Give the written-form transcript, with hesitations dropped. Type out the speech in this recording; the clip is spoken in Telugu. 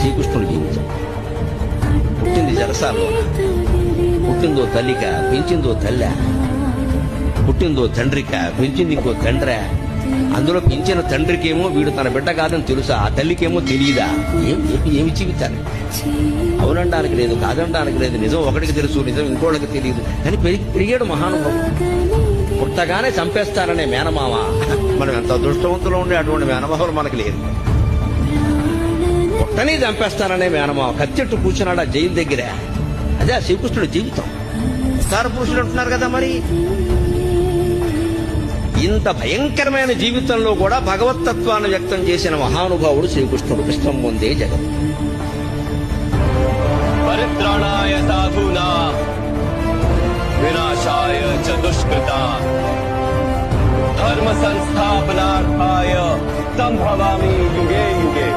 శ్రీకృష్ణుడి జీవితం. పుట్టింది జరసాల్లోన, పుట్టిందో తల్లిక, పెంచిందో తల్లి, పుట్టిందో తండ్రిక, పెంచింది ఇంకో తండ్రి. అందులో పెంచిన తండ్రికేమో వీడు తన బిడ్డ కాదని తెలుసా, ఆ తల్లికేమో తెలియదా? ఏమి జీవితాలు? అవునడానికి లేదు, కాదనడానికి లేదు. నిజం ఒకటికి తెలుసు, నిజం ఇంకోళ్ళకి తెలియదు. కానీ పెరిగాడు మహానుభావుడు. పుట్టగానే చంపేస్తారనే మేనమామ. మనం ఎంత అదృష్టవంతులు ఉండే అటువంటి మేనమామలు మనకి లేదు. పుట్టని చంపేస్తారనే మేనమామ కత్తెట్టు కూర్చున్నాడు ఆ జైలు దగ్గర. అదే శ్రీకృష్ణుడి జీవితం. అవతార పురుషుడు అంటున్నారు కదా, మరి ఇంత భయంకరమైన జీవితంలో కూడా భగవత్తత్వాన్ని వ్యక్తం చేసిన మహానుభావుడు శ్రీకృష్ణుడు. కృష్ణం ముందే జగత్. పరిత్రాణాయ సాధూనాం వినాశాయ చ దుష్కృతాం ధర్మ సంస్థాపనార్థాయ సంభవామి యుగే యుగే.